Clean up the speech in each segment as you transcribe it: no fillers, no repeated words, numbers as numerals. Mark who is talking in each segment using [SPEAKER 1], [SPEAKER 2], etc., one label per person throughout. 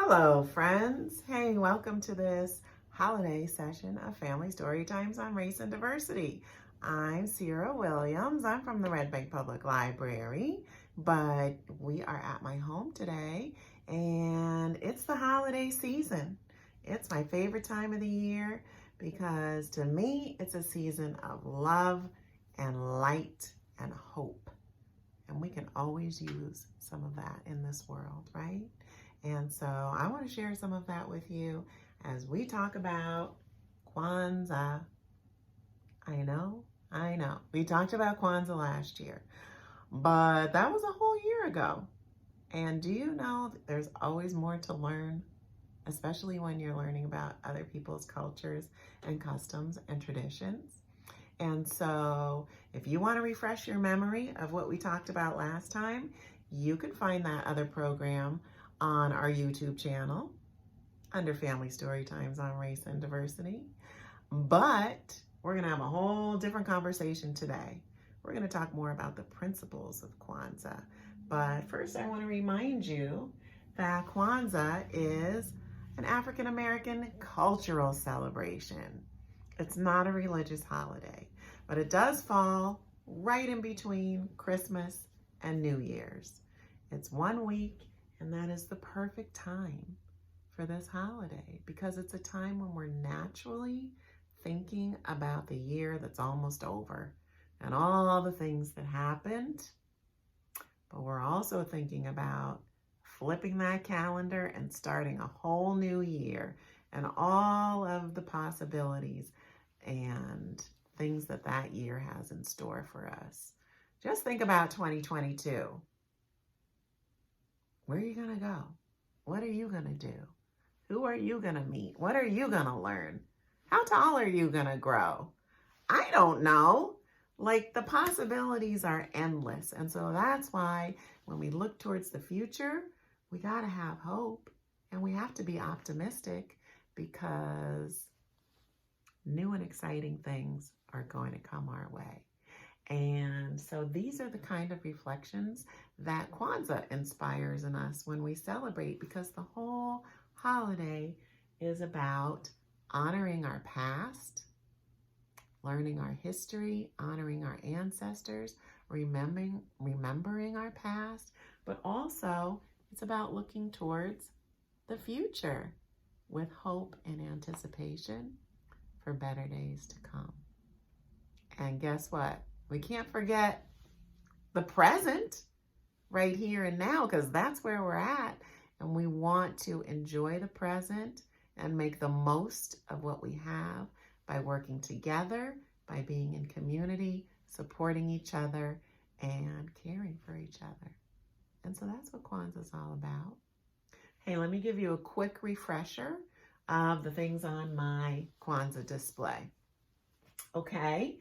[SPEAKER 1] Hello, friends. Hey, welcome to this holiday session of Family Story Times on Race and Diversity. I'm Sira Williams. I'm from the Red Bank Public Library, but we are at my home today, and it's the holiday season. It's my favorite time of the year because to me, it's a season of love and light and hope. And we can always use some of that in this world, right? And so I want to share some of that with you as we talk about Kwanzaa. I know. We talked about Kwanzaa last year, but that was a whole year ago. And do you know that there's always more to learn, especially when you're learning about other people's cultures and customs and traditions? And so if you want to refresh your memory of what we talked about last time, you can find that other program on our YouTube channel under Family Story Times on Race and Diversity. But we're going to have a whole different conversation today. We're going to talk more about the principles of Kwanzaa. But first, I want to remind you that Kwanzaa is an African American cultural celebration. It's not a religious holiday, but it does fall right in between Christmas and New Year's. It's 1 week, and that is the perfect time for this holiday because it's a time when we're naturally thinking about the year that's almost over and all the things that happened, but we're also thinking about flipping that calendar and starting a whole new year and all of the possibilities and things that that year has in store for us. Just think about 2022. Where are you going to go? What are you going to do? Who are you going to meet? What are you going to learn? How tall are you going to grow? I don't know. Like, the possibilities are endless. And so that's why when we look towards the future, we got to have hope and we have to be optimistic because new and exciting things are going to come our way. And so these are the kind of reflections that Kwanzaa inspires in us when we celebrate, because the whole holiday is about honoring our past, learning our history, honoring our ancestors, remembering our past, but also it's about looking towards the future with hope and anticipation for better days to come. And guess what? We can't forget the present right here and now, because that's where we're at. And we want to enjoy the present and make the most of what we have by working together, by being in community, supporting each other, and caring for each other. And so that's what Kwanzaa is all about. Hey, let me give you a quick refresher of the things on my Kwanzaa display. Okay,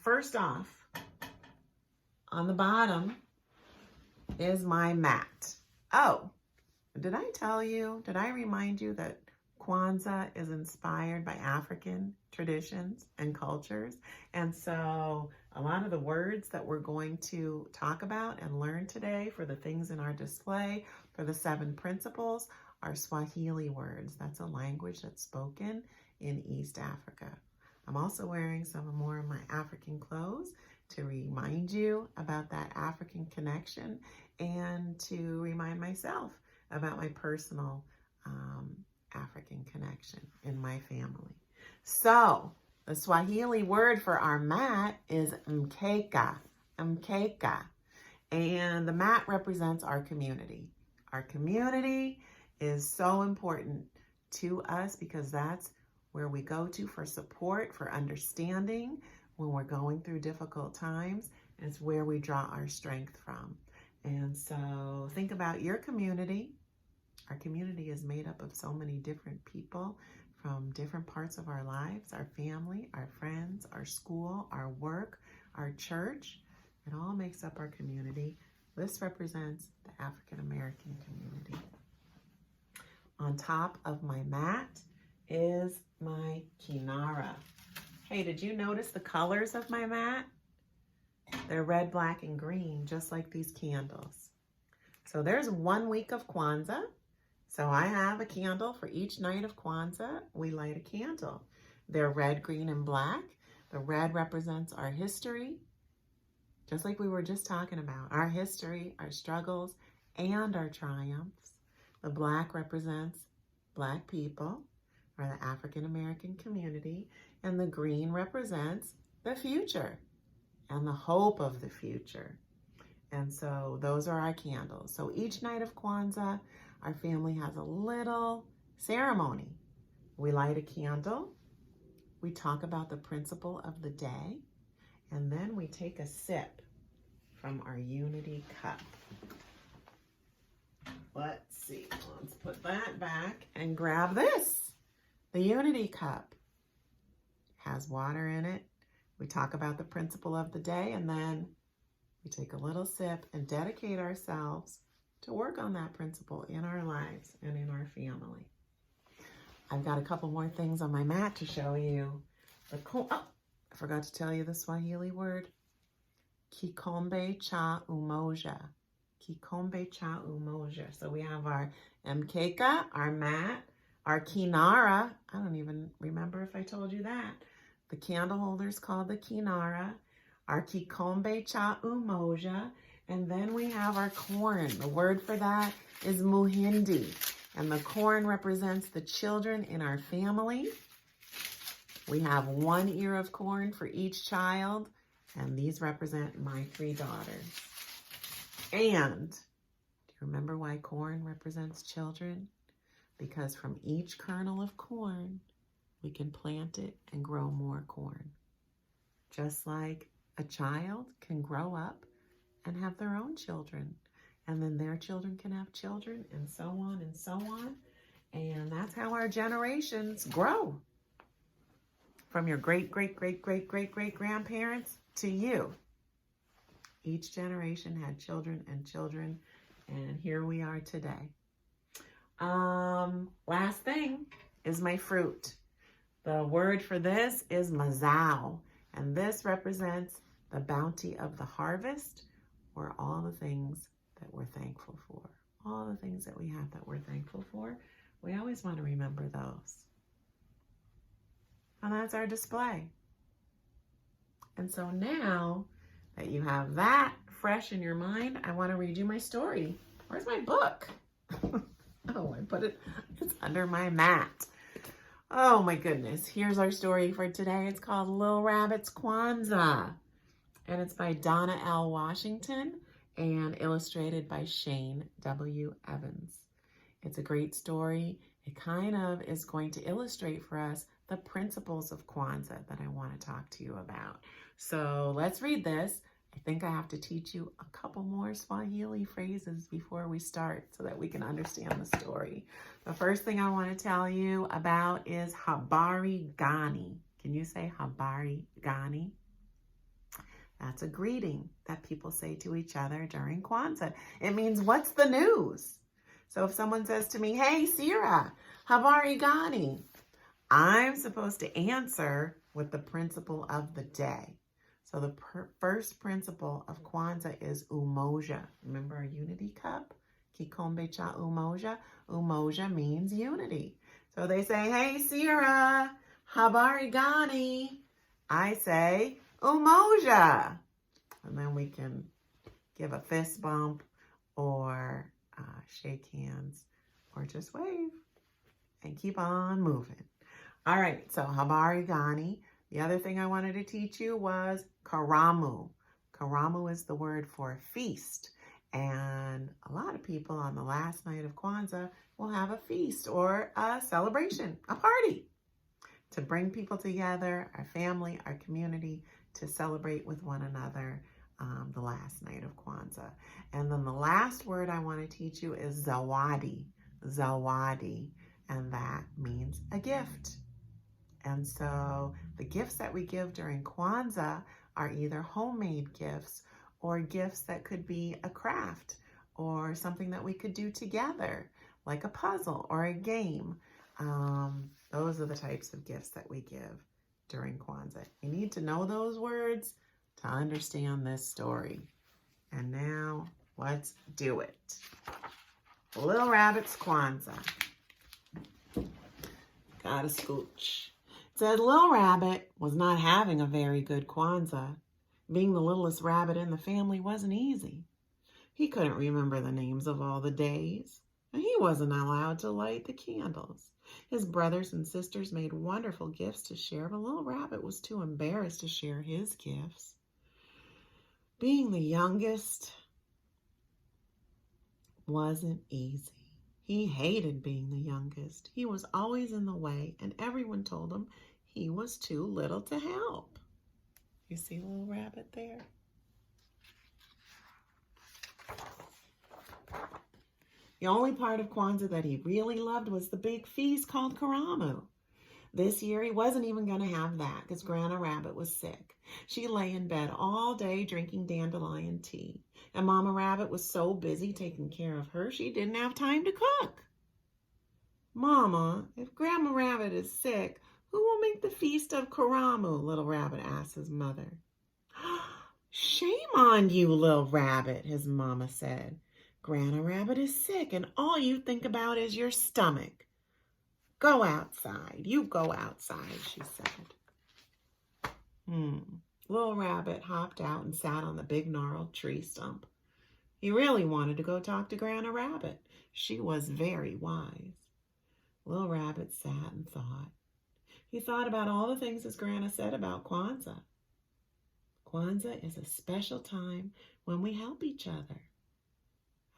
[SPEAKER 1] first off, on the bottom is my mat. Oh, did I remind you that Kwanzaa is inspired by African traditions and cultures? And so a lot of the words that we're going to talk about and learn today for the things in our display for the 7 principles are Swahili words. That's a language that's spoken in East Africa. I'm also wearing some more of my African clothes to remind you about that African connection and to remind myself about my personal African connection in my family. So the Swahili word for our mat is mkeka, mkeka. And the mat represents our community. Our community is so important to us because that's where we go to for support, for understanding when we're going through difficult times. It's where we draw our strength from. And so think about your community. Our community is made up of so many different people from different parts of our lives, our family, our friends, our school, our work, our church. It all makes up our community. This represents the African American community. On top of my mat is my Kinara. Hey, did you notice the colors of my mat? They're red, black, and green, just like these candles. So there's 1 week of Kwanzaa. So I have a candle for each night of Kwanzaa. We light a candle. They're red, green, and black. The red represents our history, just like we were just talking about, our history, our struggles, and our triumphs. The black represents Black people, or the African American community, and the green represents the future and the hope of the future. And so those are our candles. So each night of Kwanzaa, our family has a little ceremony. We light a candle, we talk about the principle of the day, and then we take a sip from our unity cup. Let's see, let's put that back and grab this. The unity cup has water in it. We talk about the principle of the day, and then we take a little sip and dedicate ourselves to work on that principle in our lives and in our family. I've got a couple more things on my mat to show you. I forgot to tell you the Swahili word. Kikombe cha Umoja. Kikombe cha Umoja. So we have our mkeka, our mat, our Kinara. I don't even remember if I told you that. The candle holder is called the Kinara. Our Kikombe cha Umoja. And then we have our corn. The word for that is muhindi. And the corn represents the children in our family. We have 1 ear of corn for each child. And these represent my 3 daughters. And do you remember why corn represents children? Because from each kernel of corn, we can plant it and grow more corn. Just like a child can grow up and have their own children. And then their children can have children, and so on and so on. And that's how our generations grow. From your great-great-great-great-great-great-grandparents to you. Each generation had children and children, and here we are today. Last thing is my fruit. The word for this is mazao, and this represents the bounty of the harvest, or all the things that we're thankful for. All the things that we have that we're thankful for, we always want to remember those. And that's our display. And so now that you have that fresh in your mind, I want to read you my story. Where's my book? Oh, I put it, it's under my mat. Oh my goodness. Here's our story for today. It's called Little Rabbit's Kwanzaa. And it's by Donna L. Washington and illustrated by Shane W. Evans. It's a great story. It kind of is going to illustrate for us the principles of Kwanzaa that I want to talk to you about. So let's read this. I think I have to teach you a couple more Swahili phrases before we start so that we can understand the story. The first thing I want to tell you about is Habari Ghani. Can you say Habari Ghani? That's a greeting that people say to each other during Kwanzaa. It means, what's the news? So if someone says to me, hey, Sira, Habari Ghani, I'm supposed to answer with the principle of the day. So the first principle of Kwanzaa is Umoja. Remember our unity cup? Kikombe cha Umoja. Umoja means unity. So they say, hey, Sira, Habari Ghani. I say, Umoja. And then we can give a fist bump or shake hands or just wave and keep on moving. All right, so Habari Ghani. The other thing I wanted to teach you was Karamu. Karamu is the word for feast. And a lot of people on the last night of Kwanzaa will have a feast or a celebration, a party, to bring people together, our family, our community, to celebrate with one another the last night of Kwanzaa. And then the last word I want to teach you is Zawadi. Zawadi. And that means a gift. And so the gifts that we give during Kwanzaa are either homemade gifts or gifts that could be a craft or something that we could do together, like a puzzle or a game. Those are the types of gifts that we give during Kwanzaa. You need to know those words to understand this story. And now let's do it. Little Rabbit's Kwanzaa. Got a scooch. It said Little Rabbit was not having a very good Kwanzaa. Being the littlest rabbit in the family wasn't easy. He couldn't remember the names of all the days, and he wasn't allowed to light the candles. His brothers and sisters made wonderful gifts to share, but Little Rabbit was too embarrassed to share his gifts. Being the youngest wasn't easy. He hated being the youngest. He was always in the way, and everyone told him he was too little to help. You see Little Rabbit there? The only part of Kwanzaa that he really loved was the big feast called Karamu. This year he wasn't even going to have that because Grandma Rabbit was sick. She lay in bed all day drinking dandelion tea. And Mama Rabbit was so busy taking care of her, she didn't have time to cook. Mama, if Grandma Rabbit is sick, who will make the feast of Karamu? Little Rabbit asked his mother. Shame on you, Little Rabbit, his mama said. Grandma Rabbit is sick and all you think about is your stomach. Go outside. You go outside, she said. Little Rabbit hopped out and sat on the big gnarled tree stump. He really wanted to go talk to Grandma Rabbit. She was very wise. Little Rabbit sat and thought. He thought about all the things his Grandma said about Kwanzaa. Kwanzaa is a special time when we help each other.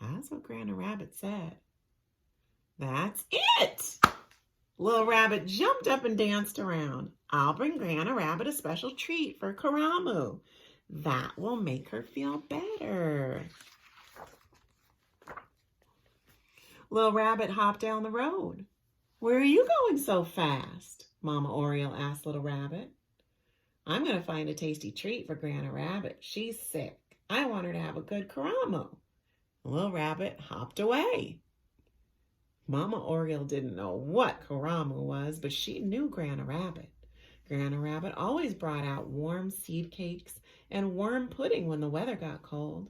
[SPEAKER 1] That's what Grandma Rabbit said. That's it! Little Rabbit jumped up and danced around. I'll bring Grandma Rabbit a special treat for Karamu. That will make her feel better. Little Rabbit hopped down the road. Where are you going so fast? Mama Oriole asked Little Rabbit. I'm going to find a tasty treat for Grandma Rabbit. She's sick. I want her to have a good Karamu. Little Rabbit hopped away. Mama Oriole didn't know what Karamu was, but she knew Grandma Rabbit. Grandma Rabbit always brought out warm seed cakes and worm pudding when the weather got cold.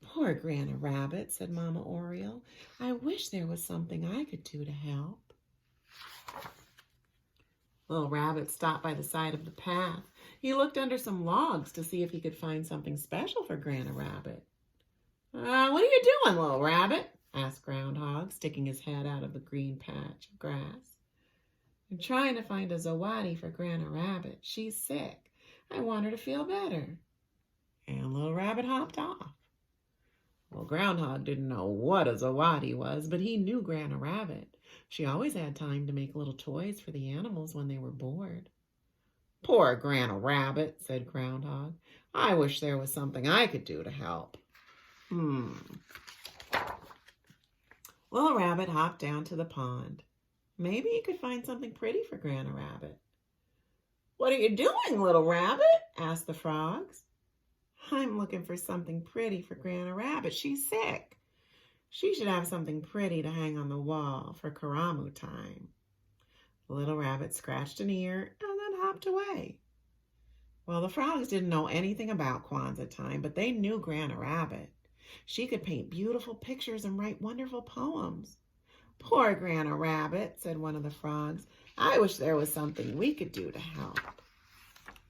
[SPEAKER 1] Poor Grandma Rabbit, said Mama Oriole. I wish there was something I could do to help. Little Rabbit stopped by the side of the path. He looked under some logs to see if he could find something special for Grandma Rabbit. What are you doing, Little Rabbit? Asked Groundhog, sticking his head out of the green patch of grass. I'm trying to find a Zawadi for Grandma Rabbit. She's sick. I want her to feel better. And Little Rabbit hopped off. Well, Groundhog didn't know what a Zawadi was, but he knew Grandma Rabbit. She always had time to make little toys for the animals when they were bored. Poor Grandma Rabbit, said Groundhog. I wish there was something I could do to help. Little Rabbit hopped down to the pond. Maybe he could find something pretty for Grandma Rabbit. What are you doing, Little Rabbit? Asked the frogs. I'm looking for something pretty for Grandma Rabbit. She's sick. She should have something pretty to hang on the wall for Karamu time. Little Rabbit scratched an ear and then hopped away. Well, the frogs didn't know anything about Kwanzaa time, but they knew Grandma Rabbit. She could paint beautiful pictures and write wonderful poems. Poor Grandma Rabbit, said one of the frogs. I wish there was something we could do to help.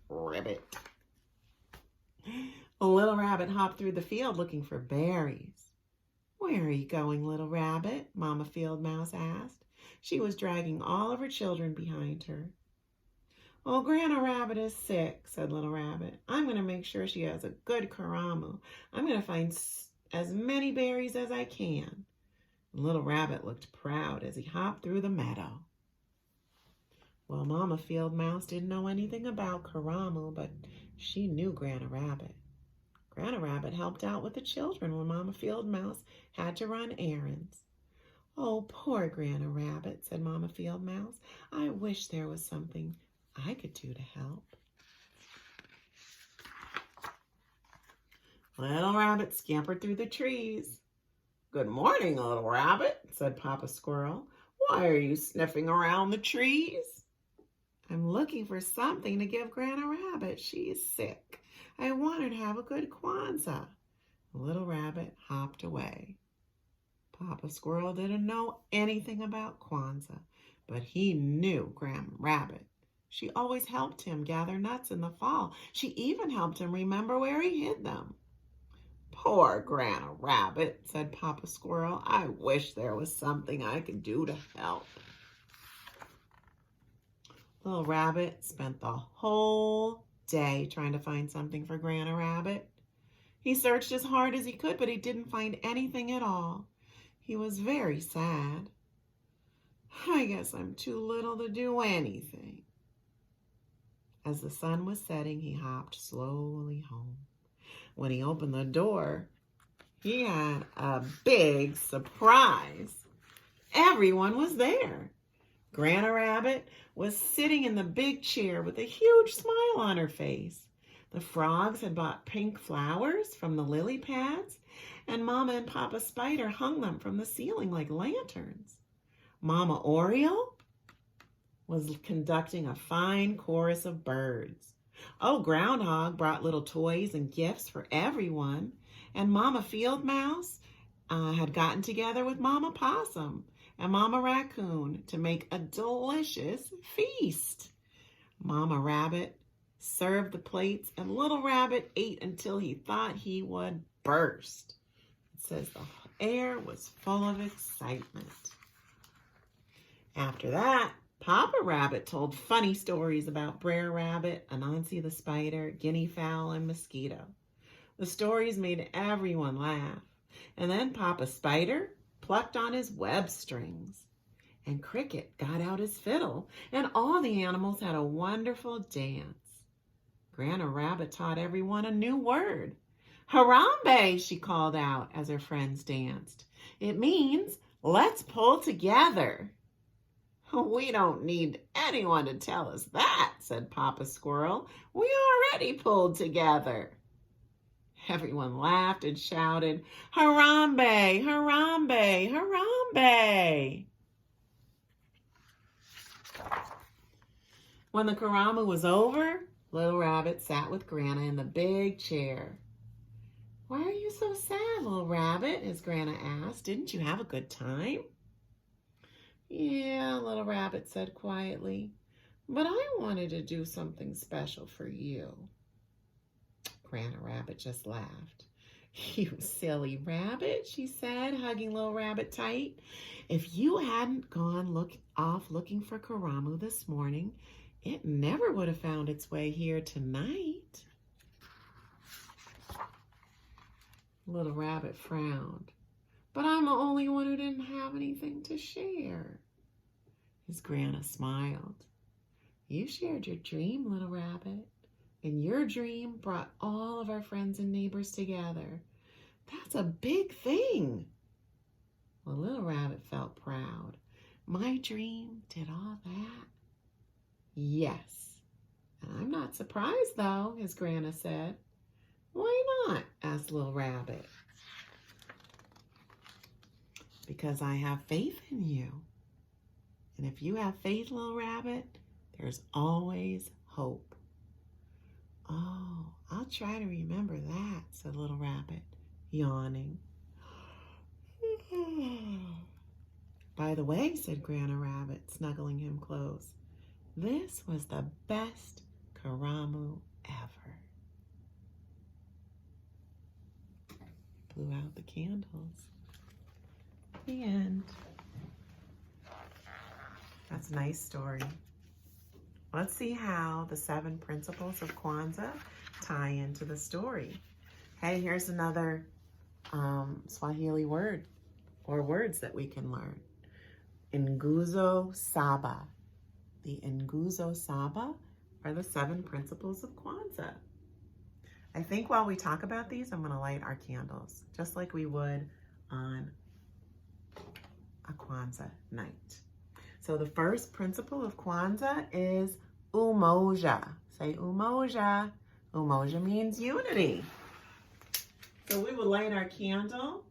[SPEAKER 1] Ribbit. Little Rabbit hopped through the field looking for berries. Where are you going, Little Rabbit? Mama Field Mouse asked. She was dragging all of her children behind her. Oh, Grandma Rabbit is sick, said Little Rabbit. I'm going to make sure she has a good Karamu. I'm going to find as many berries as I can. Little Rabbit looked proud as he hopped through the meadow. Well, Mama Field Mouse didn't know anything about Karamu, but she knew Grandma Rabbit. Grandma Rabbit helped out with the children when Mama Field Mouse had to run errands. Oh, poor Grandma Rabbit, said Mama Field Mouse. I wish there was something I could do to help. Little Rabbit scampered through the trees. Good morning, Little Rabbit, said Papa Squirrel. Why are you sniffing around the trees? I'm looking for something to give Grandma Rabbit. She's sick. I want her to have a good Kwanzaa. Little Rabbit hopped away. Papa Squirrel didn't know anything about Kwanzaa, but he knew Grandma Rabbit. She always helped him gather nuts in the fall. She even helped him remember where he hid them. Poor Grandma Rabbit, said Papa Squirrel. I wish there was something I could do to help. Little Rabbit spent the whole day trying to find something for Grandma Rabbit. He searched as hard as he could, but he didn't find anything at all. He was very sad. I guess I'm too little to do anything. As the sun was setting, he hopped slowly home. When he opened the door, he had a big surprise. Everyone was there. Grandma Rabbit was sitting in the big chair with a huge smile on her face. The frogs had bought pink flowers from the lily pads, and Mama and Papa Spider hung them from the ceiling like lanterns. Mama Oriole was conducting a fine chorus of birds. Oh, Groundhog brought little toys and gifts for everyone, and Mama Field Mouse had gotten together with Mama Possum and Mama Raccoon to make a delicious feast. Mama Rabbit served the plates, and Little Rabbit ate until he thought he would burst. It says the air was full of excitement. After that, Papa Rabbit told funny stories about Brer Rabbit, Anansi the Spider, Guinea Fowl, and Mosquito. The stories made everyone laugh. And then Papa Spider plucked on his web strings. And Cricket got out his fiddle, and all the animals had a wonderful dance. Grandma Rabbit taught everyone a new word. Harambe, she called out as her friends danced. It means, let's pull together. We don't need anyone to tell us that, said Papa Squirrel. We already pulled together. Everyone laughed and shouted, Harambe, Harambe, Harambe. When the karamu was over, Little Rabbit sat with Grandma in the big chair. Why are you so sad, Little Rabbit? His Grandma asked. Didn't you have a good time? Yeah, Little Rabbit said quietly, but I wanted to do something special for you. Grandma Rabbit just laughed. You silly rabbit, she said, hugging Little Rabbit tight. If you hadn't gone off looking for karamu this morning, it never would have found its way here tonight. Little Rabbit frowned. But I'm the only one who didn't have anything to share. His Grandma smiled. You shared your dream, Little Rabbit, and your dream brought all of our friends and neighbors together. That's a big thing. Well, Little Rabbit felt proud. My dream did all that? Yes. And I'm not surprised, though, his Grandma said. Why not? Asked Little Rabbit. Because I have faith in you. And if you have faith, Little Rabbit, there's always hope. Oh, I'll try to remember that, said Little Rabbit, yawning. By the way, said Grandma Rabbit, snuggling him close, this was the best karamu ever. Blew out the candles. The end. That's a nice story. Let's see how the 7 principles of Kwanzaa tie into the story. Hey, here's another Swahili word or words that we can learn. Nguzo Saba. The Nguzo Saba are the 7 principles of Kwanzaa. I think while we talk about these, I'm going to light our candles, just like we would on a Kwanzaa night. So the first principle of Kwanzaa is Umoja. Say Umoja. Umoja means unity. So we will light our candle.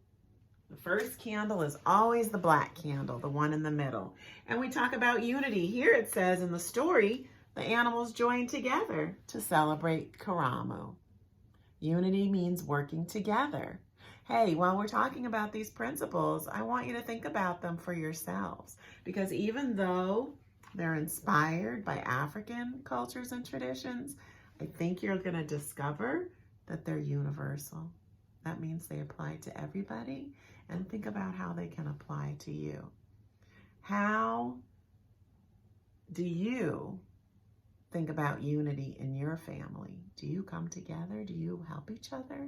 [SPEAKER 1] The first candle is always the black candle, the one in the middle. And we talk about unity. Here it says in the story, the animals joined together to celebrate karamu. Unity means working together. Hey, while we're talking about these principles, I want you to think about them for yourselves, because even though they're inspired by African cultures and traditions, I think you're going to discover that they're universal. That means they apply to everybody, and think about how they can apply to you. How do you think about unity in your family? Do you come together? Do you help each other?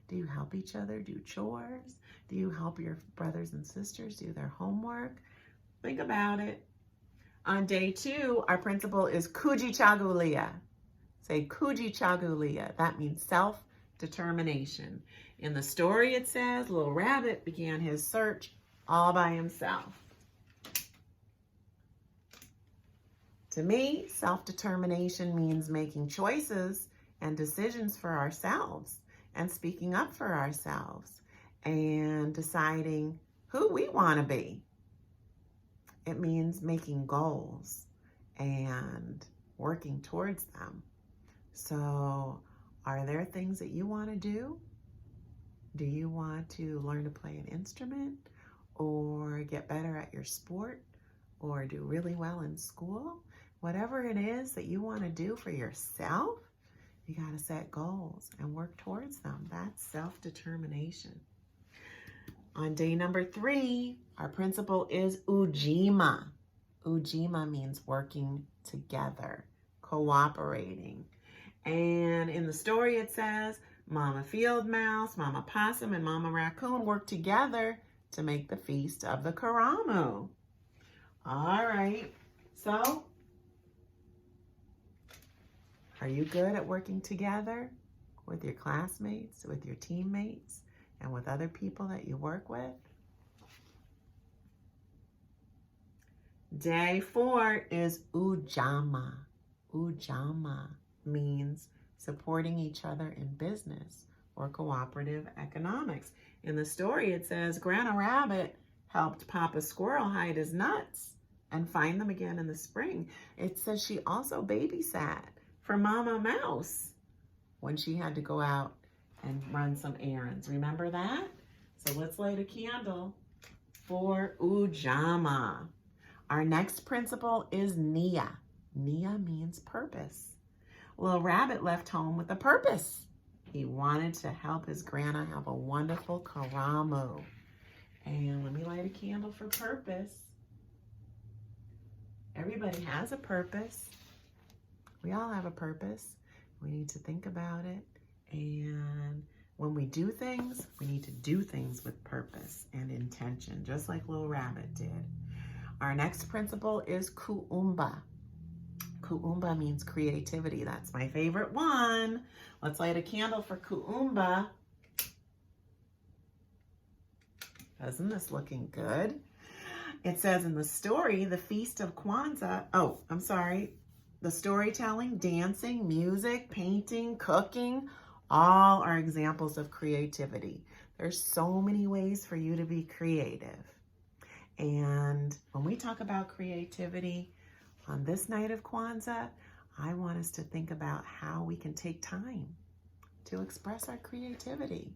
[SPEAKER 1] Do you help each other do chores? Do you help your brothers and sisters do their homework? Think about it. On day 2, our principle is kujichagulia. Say kujichagulia. That means self-determination. In the story it says, Little Rabbit began his search all by himself. To me, self-determination means making choices and decisions for ourselves, and speaking up for ourselves, and deciding who we want to be. It means making goals and working towards them. So, are there things that you want to do? Do you want to learn to play an instrument, or get better at your sport, or do really well in school? Whatever it is that you want to do for yourself, you got to set goals and work towards them. That's self-determination. On day number 3, our principle is Ujjama. Ujjama means working together, cooperating. And in the story it says, Mama Field Mouse, Mama Possum, and Mama Raccoon worked together to make the Feast of the Karamu. All right, so are you good at working together with your classmates, with your teammates, and with other people that you work with? Day 4 is Ujjama. Ujjama means supporting each other in business or cooperative economics. In the story it says, Grandma Rabbit helped Papa Squirrel hide his nuts and find them again in the spring. It says she also babysat for Mama Mouse when she had to go out and run some errands. Remember that? So let's light a candle for Ujjama. Our next principle is Nia. Nia means purpose. Little Rabbit left home with a purpose. He wanted to help his grandma have a wonderful Karamu. And let me light a candle for purpose. Everybody has a purpose. We all have a purpose. We need to think about it. And when we do things, we need to do things with purpose and intention, just like Little Rabbit did. Our next principle is Kuumba. Kuumba means creativity. That's my favorite one. Let's light a candle for Kuumba. Isn't this looking good? It says in the story, the Feast of Kwanzaa. Oh, I'm sorry. The storytelling, dancing, music, painting, cooking, all are examples of creativity. There's so many ways for you to be creative. And when we talk about creativity on this night of Kwanzaa, I want us to think about how we can take time to express our creativity.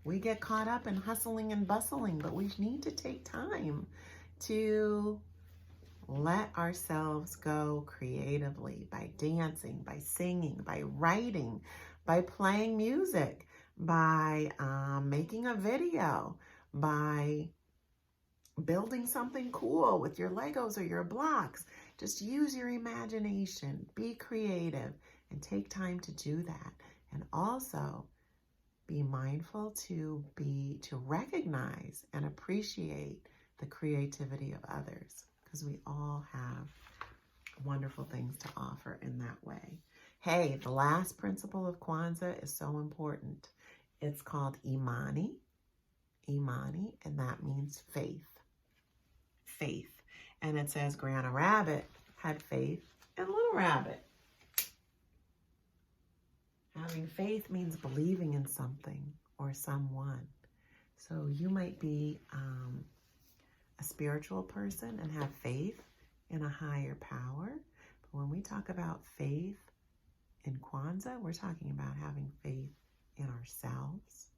[SPEAKER 1] We get caught up in hustling and bustling, but we need to take time to let ourselves go creatively by dancing, by singing, by writing, by playing music, by making a video, by building something cool with your Legos or your blocks. Just use your imagination, be creative, and take time to do that. And also be mindful to recognize and appreciate the creativity of others, because we all have wonderful things to offer in that way. Hey, the last principle of Kwanzaa is so important. It's called Imani. Imani, and that means faith. Faith. And it says Grandma Rabbit had faith in Little Rabbit. Having faith means believing in something or someone. So you might be a spiritual person and have faith in a higher power. But when we talk about faith in Kwanzaa, we're talking about having faith in ourselves,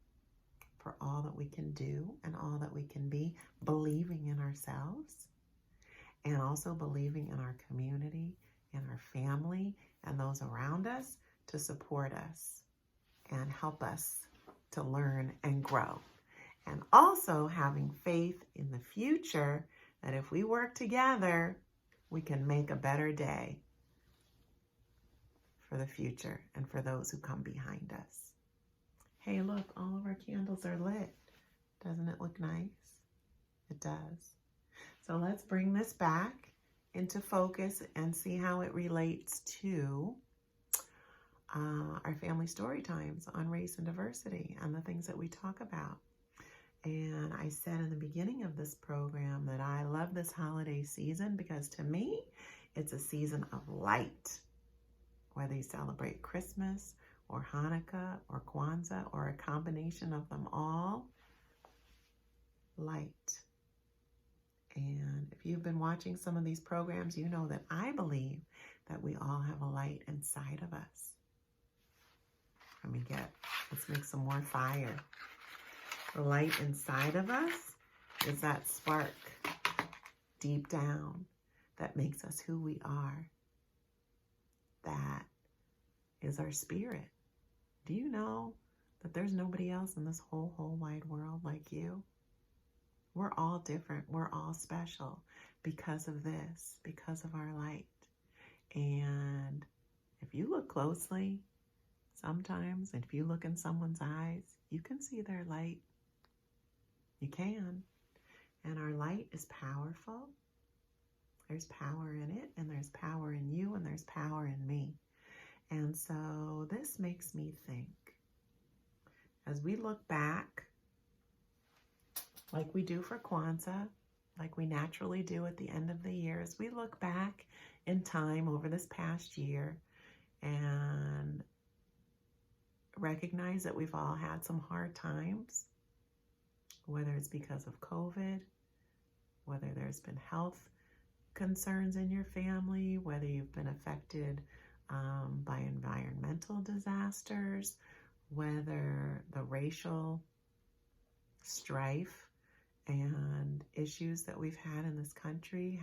[SPEAKER 1] for all that we can do and all that we can be, believing in ourselves and also believing in our community, in our family, and those around us to support us and help us to learn and grow. And also having faith in the future that if we work together, we can make a better day for the future and for those who come behind us. Hey, look, all of our candles are lit. Doesn't it look nice? It does. So let's bring this back into focus and see how it relates to our family story times on race and diversity and the things that we talk about. And I said in the beginning of this program that I love this holiday season because to me, it's a season of light. Whether you celebrate Christmas or Hanukkah or Kwanzaa or a combination of them all, light. And if you've been watching some of these programs, you know that I believe that we all have a light inside of us. Let's make some more fire. The light inside of us is that spark deep down that makes us who we are. That is our spirit. Do you know that there's nobody else in this whole wide world like you? We're all different. We're all special because of this, because of our light. And if you look closely, sometimes, if you look in someone's eyes, you can see their light. You can. And our light is powerful. There's power in it, and there's power in you, and there's power in me. And so this makes me think, as we look back, like we do for Kwanzaa, like we naturally do at the end of the year, as we look back in time over this past year and recognize that we've all had some hard times, whether it's because of COVID, whether there's been health concerns in your family, whether you've been affected by environmental disasters, whether the racial strife and issues that we've had in this country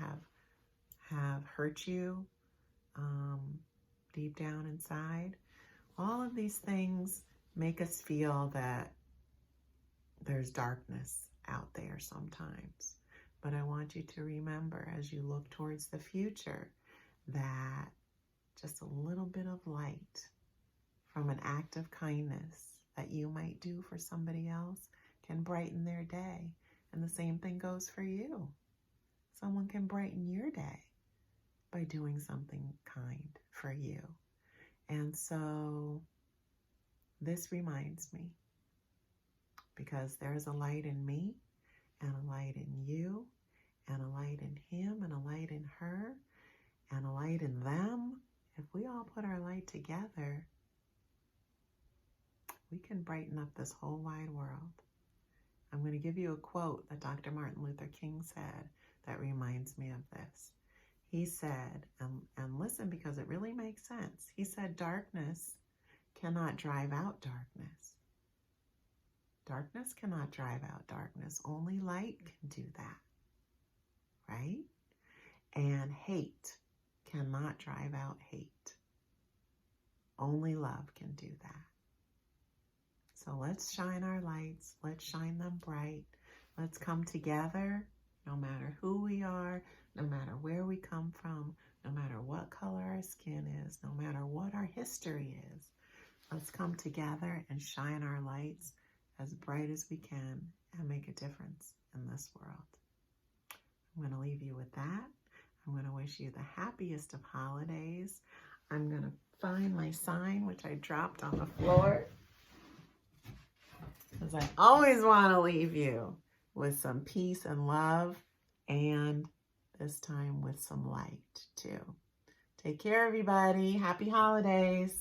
[SPEAKER 1] have hurt you deep down inside. All of these things make us feel that there's darkness out there sometimes. But I want you to remember as you look towards the future that just a little bit of light from an act of kindness that you might do for somebody else can brighten their day. And the same thing goes for you. Someone can brighten your day by doing something kind for you. And so this reminds me, because there's a light in me and a light in you and a light in him and a light in her and a light in them. If we all put our light together, we can brighten up this whole wide world. I'm going to give you a quote that Dr. Martin Luther King said that reminds me of this. He said, and listen because it really makes sense. He said, darkness cannot drive out darkness. Darkness cannot drive out darkness. Only light can do that, right? And hate cannot drive out hate. Only love can do that. So let's shine our lights. Let's shine them bright. Let's come together, no matter who we are, no matter where we come from, no matter what color our skin is, no matter what our history is. Let's come together and shine our lights as bright as we can and make a difference in this world. I'm going to leave you with that. I'm going to wish you the happiest of holidays. I'm going to find my sign, which I dropped on the floor, because I always want to leave you with some peace and love, and this time with some light too. Take care, everybody. Happy holidays.